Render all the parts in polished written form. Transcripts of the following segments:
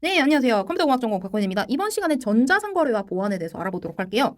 네, 안녕하세요. 컴퓨터공학 전공 박건희입니다. 이번 시간에 전자상거래와 보안에 대해서 알아보도록 할게요.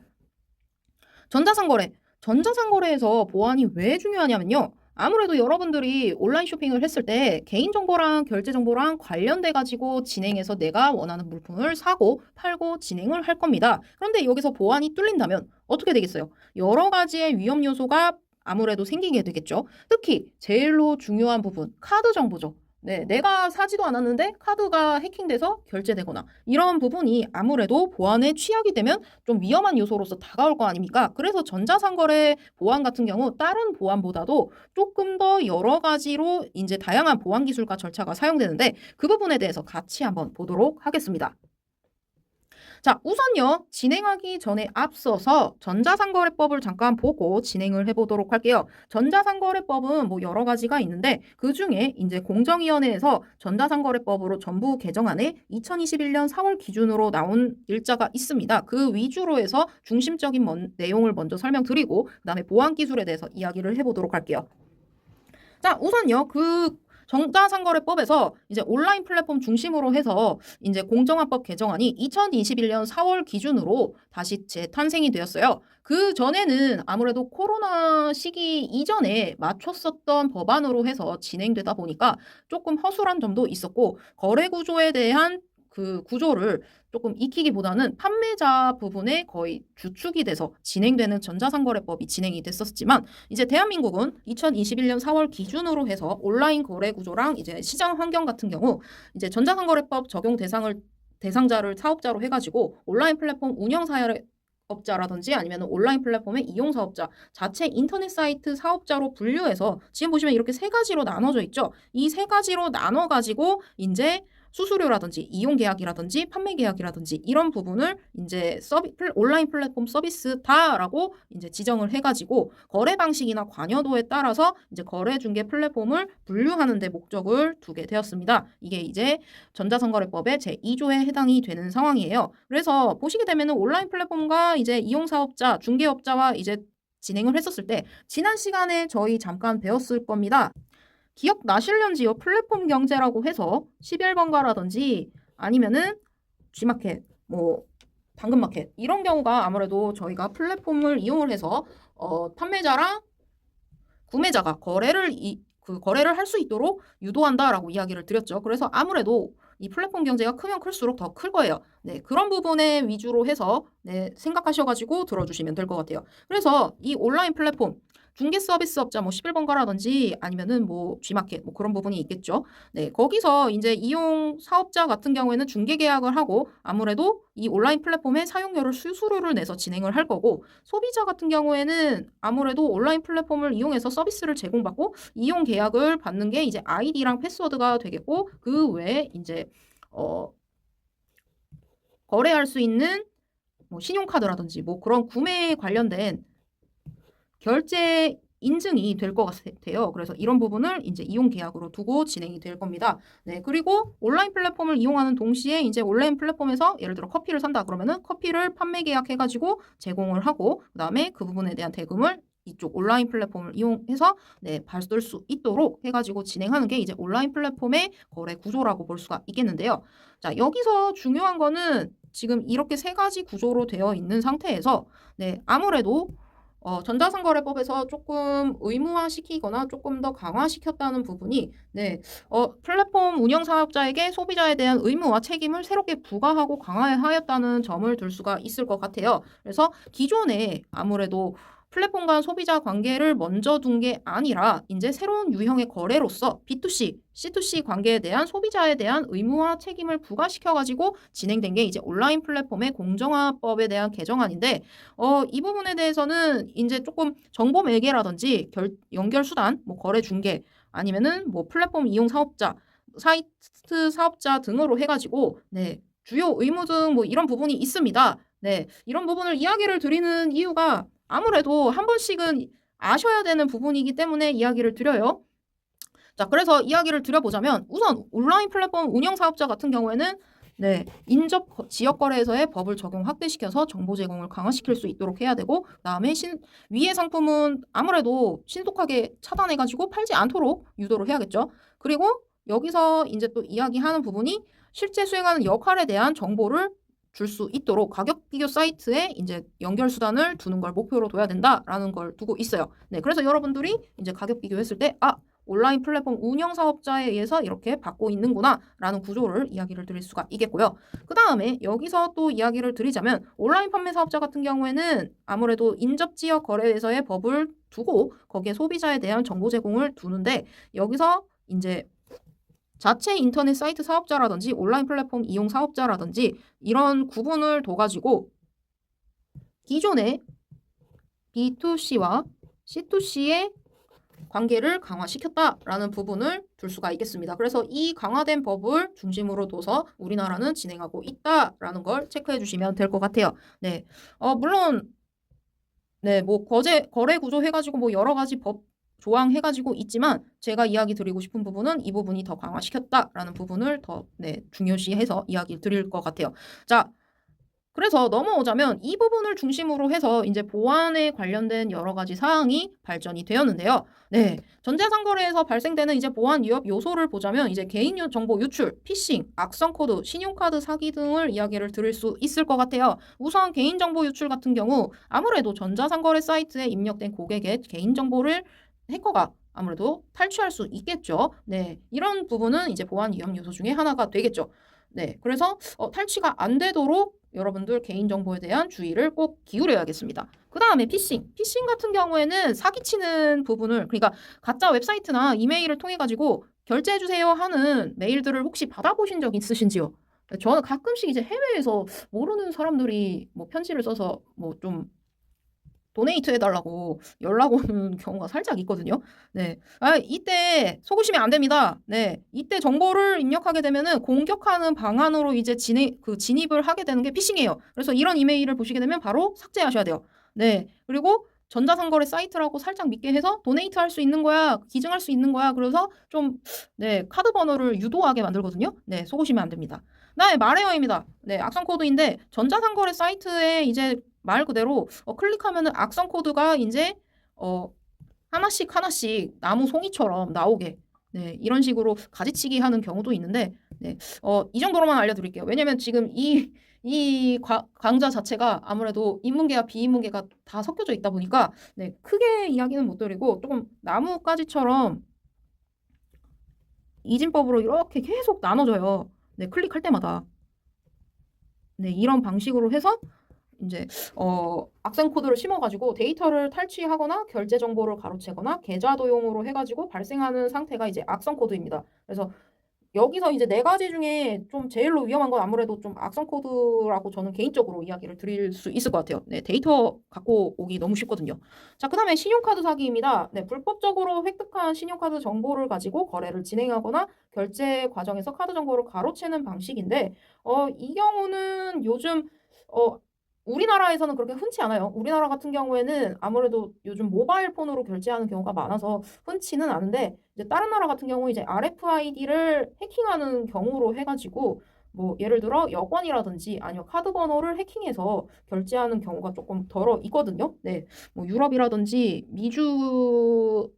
전자상거래. 전자상거래에서 보안이 왜 중요하냐면요. 아무래도 여러분들이 온라인 쇼핑을 했을 때 개인정보랑 결제정보랑 관련돼 가지고 진행해서 내가 원하는 물품을 사고 팔고 진행을 할 겁니다. 그런데 여기서 보안이 뚫린다면 어떻게 되겠어요? 여러 가지의 위험 요소가 아무래도 생기게 되겠죠. 특히 제일로 중요한 부분, 카드 정보죠. 네, 내가 사지도 않았는데 카드가 해킹돼서 결제되거나 이런 부분이 아무래도 보안에 취약이 되면 좀 위험한 요소로서 다가올 거 아닙니까? 그래서 전자상거래 보안 같은 경우 다른 보안보다도 조금 더 여러 가지로 이제 다양한 보안 기술과 절차가 사용되는데 그 부분에 대해서 같이 한번 보도록 하겠습니다. 자, 우선요, 진행하기 전에 앞서서 전자상거래법을 잠깐 보고 진행을 해보도록 할게요. 전자상거래법은 뭐 여러 가지가 있는데 그 중에 이제 공정위원회에서 전자상거래법으로 전부 개정안에 2021년 4월 기준으로 나온 일자가 있습니다. 그 위주로 해서 중심적인 내용을 먼저 설명드리고 그다음에 보안 기술에 대해서 이야기를 해보도록 할게요. 자, 우선요, 전자상거래법에서 이제 온라인 플랫폼 중심으로 해서 이제 공정화법 개정안이 2021년 4월 기준으로 다시 재탄생이 되었어요. 그 전에는 아무래도 코로나 시기 이전에 맞췄었던 법안으로 해서 진행되다 보니까 조금 허술한 점도 있었고 거래 구조에 대한 그 구조를 조금 익히기보다는 판매자 부분에 거의 주축이 돼서 진행되는 전자상거래법이 진행이 됐었지만 이제 대한민국은 2021년 4월 기준으로 해서 온라인 거래 구조랑 이제 시장 환경 같은 경우 이제 전자상거래법 적용 대상자를 사업자로 해가지고 온라인 플랫폼 운영 사업자라든지 아니면 온라인 플랫폼의 이용 사업자, 자체 인터넷 사이트 사업자로 분류해서 지금 보시면 이렇게 세 가지로 나눠져 있죠. 이 세 가지로 나눠 가지고 이제 수수료라든지 이용 계약이라든지 판매 계약이라든지 이런 부분을 이제 온라인 플랫폼 서비스다라고 이제 지정을 해가지고 거래 방식이나 관여도에 따라서 이제 거래 중개 플랫폼을 분류하는 데 목적을 두게 되었습니다. 이게 이제 전자상거래법의 제2조에 해당이 되는 상황이에요. 그래서 보시게 되면은 온라인 플랫폼과 이제 이용 사업자, 중개업자와 이제 진행을 했었을 때 지난 시간에 저희 잠깐 배웠을 겁니다. 기억나실런지요? 플랫폼 경제라고 해서 11번가라든지 아니면은 G마켓, 뭐 당근마켓 이런 경우가 아무래도 저희가 플랫폼을 이용을 해서 판매자랑 구매자가 거래를 할 수 있도록 유도한다라고 이야기를 드렸죠. 그래서 아무래도 이 플랫폼 경제가 크면 클수록 더 클 거예요. 네, 그런 부분에 위주로 해서 네, 생각하셔가지고 들어주시면 될 것 같아요. 그래서 이 온라인 플랫폼 중개 서비스업자 뭐 11번가라든지 아니면은 뭐 G마켓 뭐 그런 부분이 있겠죠. 네, 거기서 이제 이용 사업자 같은 경우에는 중개 계약을 하고 아무래도 이 온라인 플랫폼에 사용료를 수수료를 내서 진행을 할 거고 소비자 같은 경우에는 아무래도 온라인 플랫폼을 이용해서 서비스를 제공받고 이용 계약을 받는 게 이제 아이디랑 패스워드가 되겠고 그 외에 이제 거래할 수 있는 뭐 신용카드라든지 뭐 그런 구매에 관련된 결제 인증이 될 것 같아요. 그래서 이런 부분을 이제 이용 계약으로 두고 진행이 될 겁니다. 네, 그리고 온라인 플랫폼을 이용하는 동시에 이제 온라인 플랫폼에서 예를 들어 커피를 산다 그러면은 커피를 판매 계약해가지고 제공을 하고 그다음에 그 부분에 대한 대금을 이쪽 온라인 플랫폼을 이용해서 네, 받을 수 있도록 해가지고 진행하는 게 이제 온라인 플랫폼의 거래 구조라고 볼 수가 있겠는데요. 자, 여기서 중요한 거는 지금 이렇게 세 가지 구조로 되어 있는 상태에서 네, 아무래도 전자상거래법에서 조금 의무화시키거나 조금 더 강화시켰다는 부분이 네, 플랫폼 운영 사업자에게 소비자에 대한 의무와 책임을 새롭게 부과하고 강화하였다는 점을 들 수가 있을 것 같아요. 그래서 기존에 아무래도 플랫폼 간 소비자 관계를 먼저 둔 게 아니라 이제 새로운 유형의 거래로서 B2C, C2C 관계에 대한 소비자에 대한 의무와 책임을 부과시켜가지고 진행된 게 이제 온라인 플랫폼의 공정화법에 대한 개정안인데 이 부분에 대해서는 이제 조금 정보 매개라든지 연결 수단, 뭐 거래 중개 아니면은 뭐 플랫폼 이용 사업자, 사이트 사업자 등으로 해가지고 네, 주요 의무 등 뭐 이런 부분이 있습니다. 네, 이런 부분을 이야기를 드리는 이유가 아무래도 한 번씩은 아셔야 되는 부분이기 때문에 이야기를 드려요. 자, 그래서 이야기를 드려보자면 우선 온라인 플랫폼 운영 사업자 같은 경우에는 네, 인접 지역 거래에서의 법을 적용 확대시켜서 정보 제공을 강화시킬 수 있도록 해야 되고 그다음에 위의 상품은 아무래도 신속하게 차단해가지고 팔지 않도록 유도를 해야겠죠. 그리고 여기서 이제 또 이야기하는 부분이 실제 수행하는 역할에 대한 정보를 줄 수 있도록 가격 비교 사이트에 이제 연결 수단을 두는 걸 목표로 둬야 된다라는 걸 두고 있어요. 네, 그래서 여러분들이 이제 가격 비교했을 때 온라인 플랫폼 운영 사업자에 의해서 이렇게 받고 있는구나라는 구조를 이야기를 드릴 수가 있겠고요. 그 다음에 여기서 또 이야기를 드리자면 온라인 판매 사업자 같은 경우에는 아무래도 인접지역 거래회사의 법을 두고 거기에 소비자에 대한 정보 제공을 두는데 여기서 이제 자체 인터넷 사이트 사업자라든지 온라인 플랫폼 이용 사업자라든지 이런 구분을 둬가지고 기존의 B2C와 C2C의 관계를 강화시켰다라는 부분을 둘 수가 있겠습니다. 그래서 이 강화된 법을 중심으로 둬서 우리나라는 진행하고 있다라는 걸 체크해 주시면 될 것 같아요. 네, 물론 네, 뭐 거래 구조 해가지고 뭐 여러 가지 법 조항 해가지고 있지만 제가 이야기 드리고 싶은 부분은 이 부분이 더 강화시켰다라는 부분을 더 중요시해서 이야기 드릴 것 같아요. 자, 그래서 넘어오자면 이 부분을 중심으로 해서 이제 보안에 관련된 여러 가지 사항이 발전이 되었는데요. 네, 전자상거래에서 발생되는 이제 보안 위협 요소를 보자면 이제 개인 정보 유출, 피싱, 악성 코드, 신용카드 사기 등을 이야기를 드릴 수 있을 것 같아요. 우선 개인 정보 유출 같은 경우 아무래도 전자상거래 사이트에 입력된 고객의 개인 정보를 해커가 아무래도 탈취할 수 있겠죠. 네, 이런 부분은 이제 보안 위험 요소 중에 하나가 되겠죠. 네, 그래서 탈취가 안 되도록 여러분들 개인정보에 대한 주의를 꼭 기울여야겠습니다. 그 다음에 피싱 같은 경우에는 사기치는 부분을 그러니까 가짜 웹사이트나 이메일을 통해 가지고 결제해주세요 하는 메일들을 혹시 받아보신 적 있으신지요? 저는 가끔씩 이제 해외에서 모르는 사람들이 뭐 편지를 써서 뭐좀 도네이트 해달라고 연락 오는 경우가 살짝 있거든요. 네. 이때 속으시면 안 됩니다. 네. 이때 정보를 입력하게 되면은 공격하는 방안으로 이제 진입을 하게 되는 게 피싱이에요. 그래서 이런 이메일을 보시게 되면 바로 삭제하셔야 돼요. 네. 그리고 전자상거래 사이트라고 살짝 믿게 해서 도네이트 할 수 있는 거야, 기증할 수 있는 거야. 그래서 좀, 카드 번호를 유도하게 만들거든요. 네, 속으시면 안 됩니다. 그다음에 말해요입니다. 네, 악성 코드인데 전자상거래 사이트에 이제 말 그대로 클릭하면은 악성 코드가 이제 하나씩 나무 송이처럼 나오게 이런 식으로 가지치기 하는 경우도 있는데 이 정도로만 알려드릴게요. 왜냐면 지금 이 강좌 자체가 아무래도 인문계와 비인문계가 다 섞여져 있다 보니까 크게 이야기는 못 드리고 조금 나뭇가지처럼 이진법으로 이렇게 계속 나눠져요. 클릭할 때마다 이런 방식으로 해서 이제 악성 코드를 심어가지고 데이터를 탈취하거나 결제 정보를 가로채거나 계좌 도용으로 해가지고 발생하는 상태가 이제 악성 코드입니다. 그래서 여기서 이제 네 가지 중에 좀 제일로 위험한 건 아무래도 좀 악성 코드라고 저는 개인적으로 이야기를 드릴 수 있을 것 같아요. 데이터 갖고 오기 너무 쉽거든요. 자, 그다음에 신용카드 사기입니다. 불법적으로 획득한 신용카드 정보를 가지고 거래를 진행하거나 결제 과정에서 카드 정보를 가로채는 방식인데 이 경우는 요즘 우리나라에서는 그렇게 흔치 않아요. 우리나라 같은 경우에는 아무래도 요즘 모바일 폰으로 결제하는 경우가 많아서 흔치는 않은데 이제 다른 나라 같은 경우 이제 RFID를 해킹하는 경우로 해가지고 뭐 예를 들어 여권이라든지 아니면 카드 번호를 해킹해서 결제하는 경우가 조금 덜어 있거든요. 네, 뭐 유럽이라든지 미주에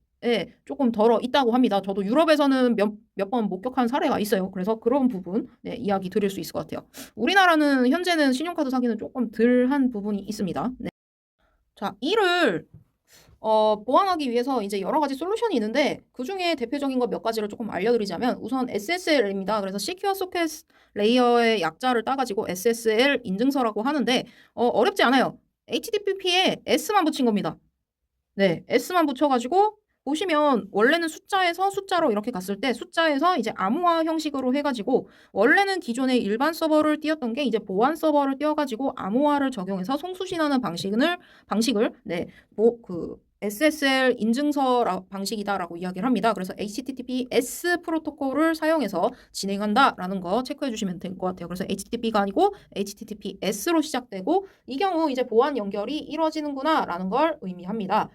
조금 덜어 있다고 합니다. 저도 유럽에서는 몇 번 목격한 사례가 있어요. 그래서 그런 부분 이야기 드릴 수 있을 것 같아요. 우리나라는 현재는 신용카드 사기는 조금 덜한 부분이 있습니다. 자, 이를 보완하기 위해서 이제 여러 가지 솔루션이 있는데 그 중에 대표적인 거 몇 가지를 조금 알려드리자면 우선 SSL입니다. 그래서 Secure Socket 레이어의 약자를 따가지고 SSL 인증서라고 하는데 어렵지 않아요. HTTP에 S만 붙인 겁니다. 네, S만 붙여가지고 보시면 원래는 숫자에서 숫자로 이렇게 갔을 때 숫자에서 이제 암호화 형식으로 해가지고 원래는 기존의 일반 서버를 띄웠던 게 이제 보안 서버를 띄워가지고 암호화를 적용해서 송수신하는 방식을 SSL 인증서 방식이다라고 이야기를 합니다. 그래서 HTTPS 프로토콜을 사용해서 진행한다라는 거 체크해 주시면 될 것 같아요. 그래서 HTTP가 아니고 HTTPS로 시작되고 이 경우 이제 보안 연결이 이루어지는구나라는 걸 의미합니다.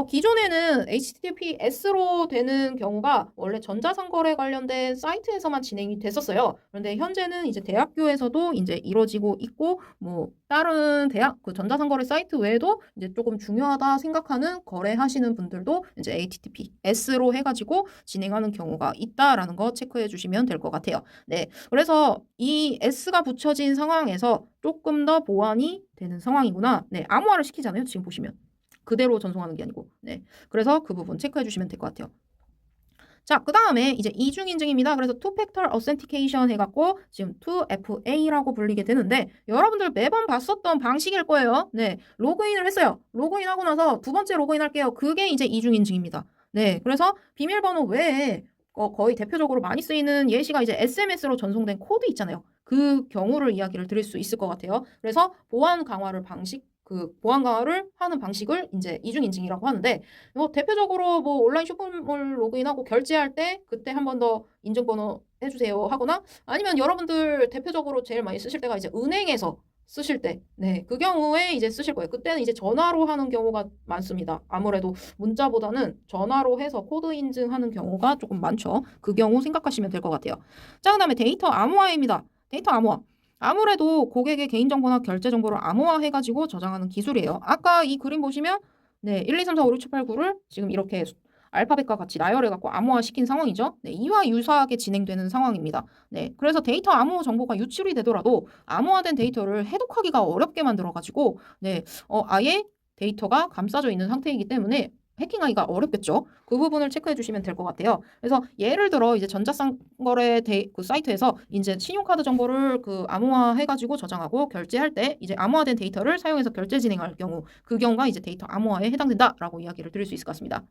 기존에는 HTTPS로 되는 경우가 원래 전자상거래 관련된 사이트에서만 진행이 됐었어요. 그런데 현재는 이제 대학교에서도 이제 이루어지고 있고 뭐 다른 대학 그 전자상거래 사이트 외에도 이제 조금 중요하다 생각하는 아니면은 거래하시는 분들도 이제 HTTPS로 해가지고 진행하는 경우가 있다라는 거 체크해 주시면 될 것 같아요. 네, 그래서 이 S가 붙여진 상황에서 조금 더 보완이 되는 상황이구나. 네, 암호화를 시키잖아요. 지금 보시면 그대로 전송하는 게 아니고. 네, 그래서 그 부분 체크해 주시면 될 것 같아요. 자, 그 다음에 이제 이중 인증입니다. 그래서 투팩터 어센티케이션 해갖고 지금 2FA라고 불리게 되는데 여러분들 매번 봤었던 방식일 거예요. 네, 로그인을 했어요. 로그인하고 나서 두 번째 로그인 할게요. 그게 이제 이중 인증입니다. 네, 그래서 비밀번호 외에 거의 대표적으로 많이 쓰이는 예시가 이제 SMS로 전송된 코드 있잖아요. 그 경우를 이야기를 드릴 수 있을 것 같아요. 그래서 보안 강화를 보안 강화를 하는 방식을 이제 이중 인증이라고 하는데 뭐 대표적으로 뭐 온라인 쇼핑몰 로그인하고 결제할 때 그때 한 번 더 인증번호 해주세요 하거나 아니면 여러분들 대표적으로 제일 많이 쓰실 때가 이제 은행에서 쓰실 때, 네, 그 경우에 이제 쓰실 거예요. 그때는 이제 전화로 하는 경우가 많습니다. 아무래도 문자보다는 전화로 해서 코드 인증하는 경우가 조금 많죠. 그 경우 생각하시면 될 것 같아요. 자, 그다음에 데이터 암호화입니다. 데이터 암호화. 아무래도 고객의 개인정보나 결제 정보를 암호화해가지고 저장하는 기술이에요. 아까 이 그림 보시면 네, 1, 2, 3, 4, 5, 6, 7, 8, 9를 지금 이렇게 알파벳과 같이 나열해갖고 암호화시킨 상황이죠. 네, 이와 유사하게 진행되는 상황입니다. 네, 그래서 데이터 암호 정보가 유출이 되더라도 암호화된 데이터를 해독하기가 어렵게 만들어가지고 네, 아예 데이터가 감싸져 있는 상태이기 때문에 해킹하기가 어렵겠죠. 그 부분을 체크해 주시면 될 것 같아요. 그래서 예를 들어 이제 전자상거래 그 사이트에서 이제 신용카드 정보를 그 암호화해가지고 저장하고 결제할 때 이제 암호화된 데이터를 사용해서 결제 진행할 경우 그 경우가 이제 데이터 암호화에 해당된다라고 이야기를 드릴 수 있을 것 같습니다.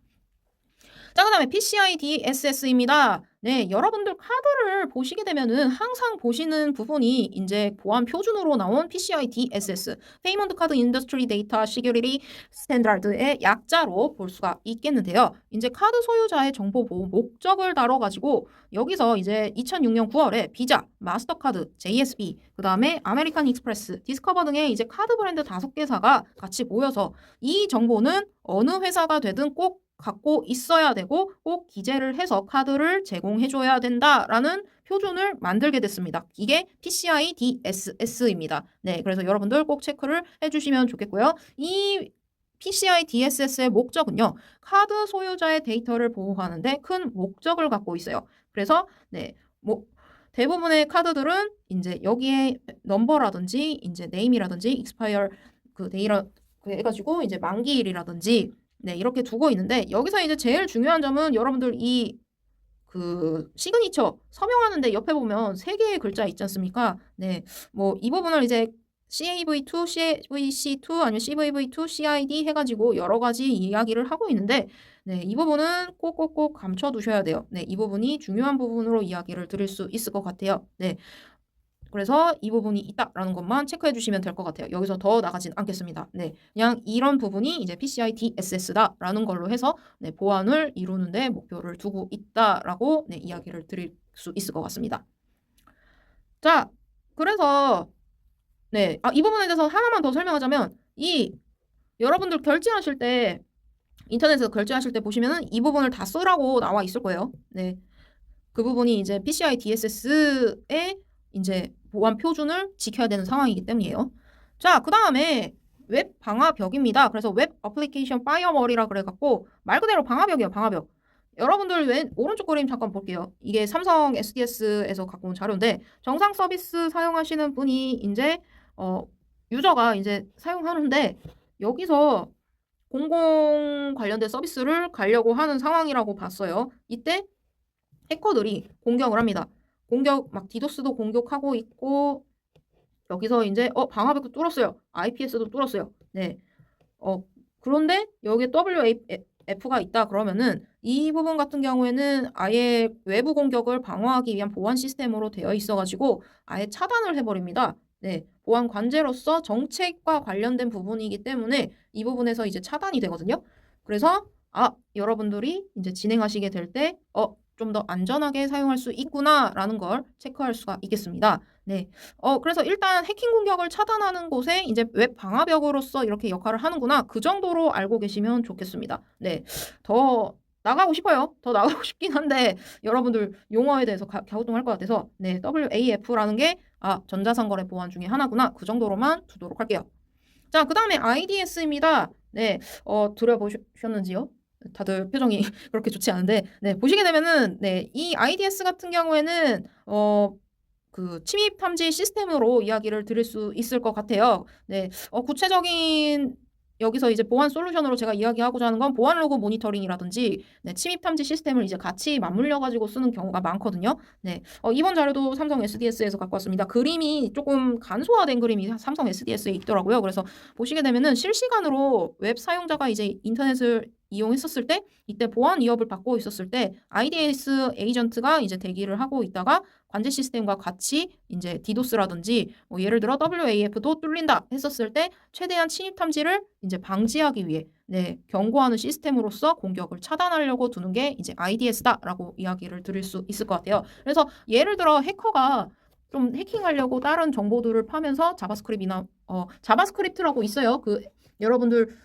자, 그 다음에 PCI DSS입니다. 네, 여러분들 카드를 보시게 되면은 항상 보시는 부분이 이제 보안 표준으로 나온 PCI DSS, Payment Card Industry Data Security Standard의 약자로 볼 수가 있겠는데요. 이제 카드 소유자의 정보 보호 목적을 다뤄가지고 여기서 이제 2006년 9월에 비자, 마스터카드, JSB, 그 다음에 아메리칸 익스프레스, 디스커버 등의 이제 카드 브랜드 5개사가 같이 모여서 이 정보는 어느 회사가 되든 꼭 갖고 있어야 되고 꼭 기재를 해서 카드를 제공해줘야 된다라는 표준을 만들게 됐습니다. 이게 PCI DSS입니다. 네, 그래서 여러분들 꼭 체크를 해주시면 좋겠고요. 이 PCI DSS의 목적은요, 카드 소유자의 데이터를 보호하는데 큰 목적을 갖고 있어요. 그래서 네, 뭐 대부분의 카드들은 이제 여기에 넘버라든지 이제 네임이라든지 익스파이어 그 데이터 해가지고 이제 만기일이라든지 네, 이렇게 두고 있는데 여기서 이제 제일 중요한 점은 여러분들 이 그 시그니처 서명하는데 옆에 보면 3개의 글자 있지 않습니까? 네, 뭐 이 부분을 이제 CAV2, CAVC2 아니면 CVV2, CID 해가지고 여러 가지 이야기를 하고 있는데 네, 이 부분은 꼭꼭꼭 감춰 두셔야 돼요. 네, 이 부분이 중요한 부분으로 이야기를 드릴 수 있을 것 같아요. 네. 그래서 이 부분이 있다라는 것만 체크해 주시면 될 것 같아요. 여기서 더 나가진 않겠습니다. 네, 그냥 이런 부분이 이제 PCI DSS다라는 걸로 해서 네, 보안을 이루는데 목표를 두고 있다라고 네, 이야기를 드릴 수 있을 것 같습니다. 자, 그래서 네, 이 부분에 대해서 하나만 더 설명하자면 여러분들 결제하실 때 인터넷에서 결제하실 때 보시면은 이 부분을 다 쓰라고 나와 있을 거예요. 네, 그 부분이 이제 PCI DSS의 이제 보안 표준을 지켜야 되는 상황이기 때문이에요. 자, 그 다음에 웹 방화벽입니다. 그래서 웹 어플리케이션 파이어월이라 그래갖고 말 그대로 방화벽이에요. 방화벽. 여러분들 오른쪽 그림 잠깐 볼게요. 이게 삼성 SDS에서 갖고 온 자료인데 정상 서비스 사용하시는 분이 이제 유저가 이제 사용하는데 여기서 공공 관련된 서비스를 가려고 하는 상황이라고 봤어요. 이때 해커들이 공격을 합니다. 막 디도스도 공격하고 있고 여기서 이제 방화벽도 뚫었어요. IPS도 뚫었어요. 네. 그런데 여기에 WAF가 있다 그러면은 이 부분 같은 경우에는 아예 외부 공격을 방어하기 위한 보안 시스템으로 되어 있어가지고 아예 차단을 해버립니다. 네. 보안 관제로서 정책과 관련된 부분이기 때문에 이 부분에서 이제 차단이 되거든요. 그래서 여러분들이 이제 진행하시게 될 때 좀 더 안전하게 사용할 수 있구나라는 걸 체크할 수가 있겠습니다. 네. 그래서 일단 해킹 공격을 차단하는 곳에 이제 웹 방화벽으로서 이렇게 역할을 하는구나. 그 정도로 알고 계시면 좋겠습니다. 네. 더 나가고 싶어요. 더 나가고 싶긴 한데 여러분들 용어에 대해서 갸우뚱할 것 같아서 네, WAF라는 게 전자상거래 보안 중에 하나구나. 그 정도로만 두도록 할게요. 자, 그 다음에 IDS입니다. 네, 들어보셨는지요? 다들 표정이 그렇게 좋지 않은데, 네, 보시게 되면은, 네, 이 IDS 같은 경우에는, 그 침입 탐지 시스템으로 이야기를 드릴 수 있을 것 같아요. 네, 구체적인 여기서 이제 보안 솔루션으로 제가 이야기하고자 하는 건 보안 로그 모니터링이라든지 네, 침입 탐지 시스템을 이제 같이 맞물려 가지고 쓰는 경우가 많거든요. 네, 이번 자료도 삼성 SDS에서 갖고 왔습니다. 그림이 조금 간소화된 그림이 삼성 SDS에 있더라고요. 그래서 보시게 되면은 실시간으로 웹 사용자가 이제 인터넷을 이용했었을 때 이때 보안 위협을 받고 있었을 때 IDS 에이전트가 이제 대기를 하고 있다가 관제 시스템과 같이 이제 디도스라든지 뭐 예를 들어 WAF도 뚫린다 했었을 때 최대한 침입 탐지를 이제 방지하기 위해 네, 경고하는 시스템으로서 공격을 차단하려고 두는 게 이제 IDS다라고 이야기를 드릴 수 있을 것 같아요. 그래서 예를 들어 해커가 좀 해킹하려고 다른 정보들을 파면서 자바스크립트라고 있어요. 그 여러분들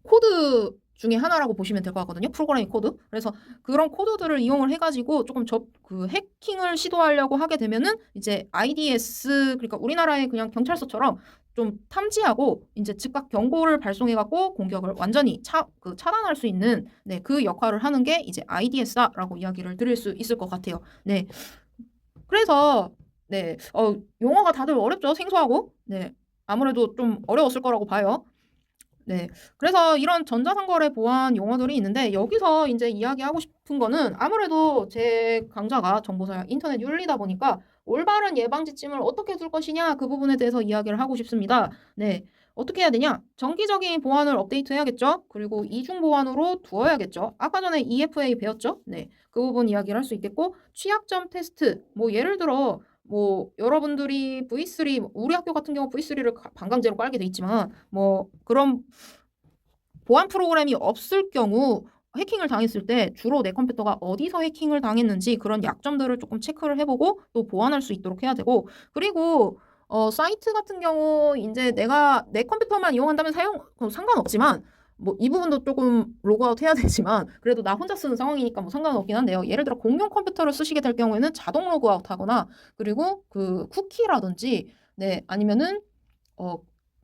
코드 중에 하나라고 보시면 될 것 같거든요. 프로그래밍 코드. 그래서 그런 코드들을 이용을 해가지고 조금 그 해킹을 시도하려고 하게 되면은 이제 IDS 그러니까 우리나라의 그냥 경찰서처럼 좀 탐지하고 이제 즉각 경고를 발송해갖고 공격을 완전히 차단할 수 있는 네, 그 역할을 하는 게 이제 IDS다라고 이야기를 드릴 수 있을 것 같아요. 네. 그래서 네, 용어가 다들 어렵죠. 생소하고. 네. 아무래도 좀 어려웠을 거라고 봐요. 네. 그래서 이런 전자상거래 보안 용어들이 있는데 여기서 이제 이야기하고 싶은 거는 아무래도 제 강좌가 정보사야 인터넷 윤리다 보니까 올바른 예방 지침을 어떻게 둘 것이냐 그 부분에 대해서 이야기를 하고 싶습니다. 네. 어떻게 해야 되냐? 정기적인 보안을 업데이트해야겠죠? 그리고 이중 보안으로 두어야겠죠? 아까 전에 EFA 배웠죠? 네. 그 부분 이야기를 할 수 있겠고 취약점 테스트 뭐 예를 들어 뭐 여러분들이 V3 우리 학교 같은 경우 V3를 반강제로 깔게 돼 있지만 뭐 그런 보안 프로그램이 없을 경우 해킹을 당했을 때 주로 내 컴퓨터가 어디서 해킹을 당했는지 그런 약점들을 조금 체크를 해보고 또 보완할 수 있도록 해야 되고 그리고 사이트 같은 경우 이제 내가 내 컴퓨터만 이용한다면 상관없지만 뭐 이 부분도 조금 로그아웃 해야 되지만 그래도 나 혼자 쓰는 상황이니까 뭐 상관없긴 한데요. 예를 들어 공용 컴퓨터를 쓰시게 될 경우에는 자동 로그아웃 하거나 그리고 그 쿠키라든지 네 아니면은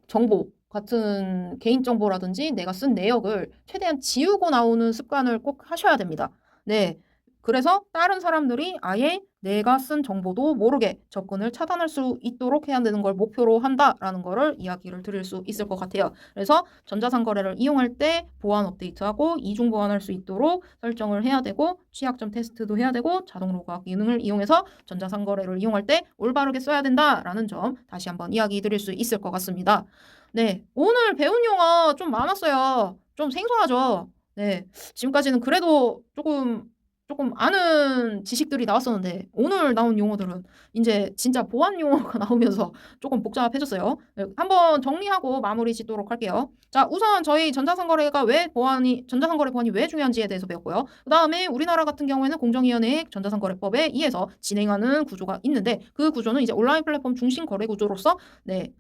정보 같은 개인정보라든지 내가 쓴 내역을 최대한 지우고 나오는 습관을 꼭 하셔야 됩니다. 네. 그래서 다른 사람들이 아예 내가 쓴 정보도 모르게 접근을 차단할 수 있도록 해야 되는 걸 목표로 한다라는 거를 이야기를 드릴 수 있을 것 같아요. 그래서 전자상거래를 이용할 때 보안 업데이트하고 이중 보안할 수 있도록 설정을 해야 되고 취약점 테스트도 해야 되고 자동 로그아웃 기능을 이용해서 전자상거래를 이용할 때 올바르게 써야 된다라는 점 다시 한번 이야기 드릴 수 있을 것 같습니다. 네, 오늘 배운 용어 좀 많았어요. 좀 생소하죠? 네, 지금까지는 그래도 조금 아는 지식들이 나왔었는데 오늘 나온 용어들은 이제 진짜 보안 용어가 나오면서 조금 복잡해졌어요. 네, 한번 정리하고 마무리 짓도록 할게요. 자, 우선 저희 전자상거래 보안이 왜 중요한지에 대해서 배웠고요. 그 다음에 우리나라 같은 경우에는 공정위원회 전자상거래법에 의해서 진행하는 구조가 있는데 그 구조는 이제 온라인 플랫폼 중심 거래 구조로서 네.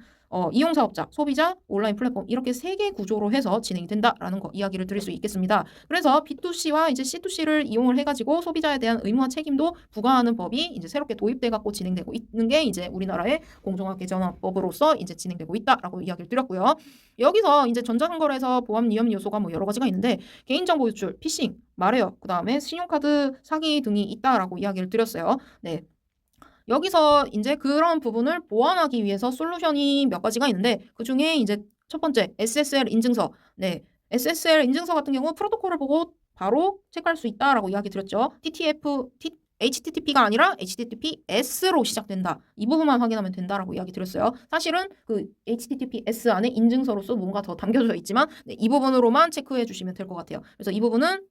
이용사업자, 소비자, 온라인 플랫폼 이렇게 세 개 구조로 해서 진행이 된다라는 거 이야기를 드릴 수 있겠습니다. 그래서 B2C와 이제 C2C를 이용을 해가지고 소비자에 대한 의무와 책임도 부과하는 법이 이제 새롭게 도입돼 갖고 진행되고 있는 게 이제 우리나라의 공정화 개정법으로서 이제 진행되고 있다라고 이야기를 드렸고요. 여기서 이제 전자상거래에서 보안 위험 요소가 뭐 여러 가지가 있는데 개인정보 유출, 피싱, 말해요. 그 다음에 신용카드 사기 등이 있다라고 이야기를 드렸어요. 네. 여기서 이제 그런 부분을 보완하기 위해서 솔루션이 몇 가지가 있는데 그 중에 이제 첫 번째 SSL 인증서. 네. SSL 인증서 같은 경우 프로토콜을 보고 바로 체크할 수 있다라고 이야기 드렸죠. HTTP가 아니라 HTTPS로 시작된다. 이 부분만 확인하면 된다라고 이야기 드렸어요. 사실은 그 HTTPS 안에 인증서로서 뭔가 더 담겨져 있지만 네, 이 부분으로만 체크해 주시면 될 것 같아요. 그래서 이 부분은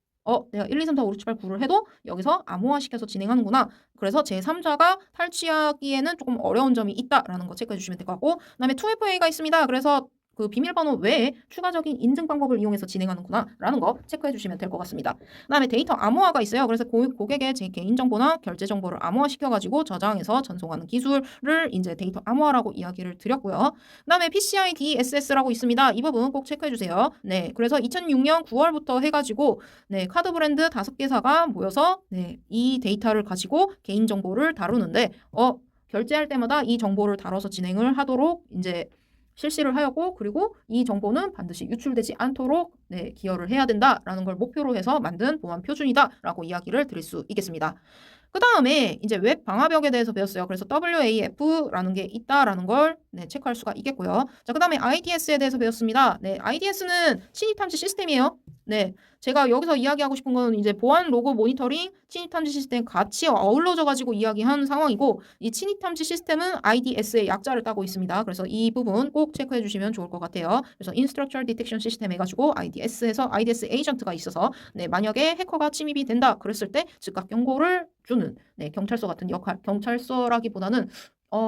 내가 1, 2, 3, 4, 5, 6, 7, 8, 9를 해도 여기서 암호화시켜서 진행하는구나. 그래서 제3자가 탈취하기에는 조금 어려운 점이 있다라는 거 체크해 주시면 될 것 같고 그다음에 2FA가 있습니다. 그래서 그 비밀번호 외에 추가적인 인증 방법을 이용해서 진행하는구나 라는 거 체크해 주시면 될 것 같습니다. 그 다음에 데이터 암호화가 있어요. 그래서 고객의 제 개인정보나 결제 정보를 암호화시켜가지고 저장해서 전송하는 기술을 이제 데이터 암호화라고 이야기를 드렸고요. 그 다음에 PCI DSS라고 있습니다. 이 부분 꼭 체크해 주세요. 네, 그래서 2006년 9월부터 해가지고 네, 카드 브랜드 5개사가 모여서 네, 이 데이터를 가지고 개인정보를 다루는데 결제할 때마다 이 정보를 다뤄서 진행을 하도록 이제 실시를 하였고 그리고 이 정보는 반드시 유출되지 않도록 기여를 해야 된다라는 걸 목표로 해서 만든 보안 표준이다라고 이야기를 드릴 수 있겠습니다. 그 다음에 이제 웹 방화벽에 대해서 배웠어요. 그래서 WAF라는 게 있다라는 걸 체크할 수가 있겠고요. 자, 그 다음에 IDS에 대해서 배웠습니다. IDS는 침입 탐지 시스템이에요. 제가 여기서 이야기하고 싶은 건 이제 보안 로그 모니터링, 침입 탐지 시스템 같이 어우러져 가지고 이야기한 상황이고 이 침입 탐지 시스템은 IDS의 약자를 따고 있습니다. 그래서 이 부분 꼭 체크해 주시면 좋을 것 같아요. 그래서 Infrastructure Detection System 해가지고 IDS에서 IDS 에이전트가 있어서 만약에 해커가 침입이 된다 그랬을 때 즉각 경고를 주는 경찰서 같은 역할, 경찰서라기보다는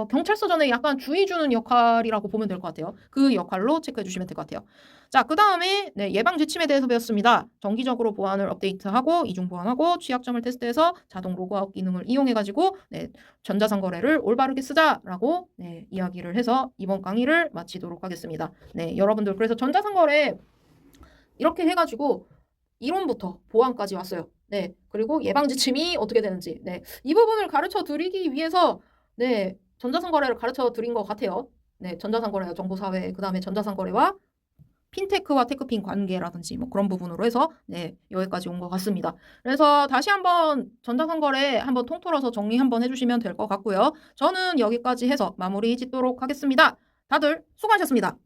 경찰서 전에 약간 주의 주는 역할이라고 보면 될 것 같아요. 그 역할로 체크해 주시면 될 것 같아요. 자, 그 다음에 예방 지침에 대해서 배웠습니다. 정기적으로 보안을 업데이트하고 이중 보안하고 취약점을 테스트해서 자동 로그아웃 기능을 이용해가지고 전자상거래를 올바르게 쓰자라고 이야기를 해서 이번 강의를 마치도록 하겠습니다. 여러분들 그래서 전자상거래 이렇게 해가지고 이론부터 보안까지 왔어요. 그리고 예방 지침이 어떻게 되는지 이 부분을 가르쳐 드리기 위해서 전자상거래를 가르쳐 드린 것 같아요. 전자상거래와 정보사회, 그 다음에 전자상거래와 핀테크와 테크핀 관계라든지 뭐 그런 부분으로 해서 여기까지 온 것 같습니다. 그래서 다시 한번 전자상거래 한번 통틀어서 정리 한번 해주시면 될 것 같고요. 저는 여기까지 해서 마무리 짓도록 하겠습니다. 다들 수고하셨습니다.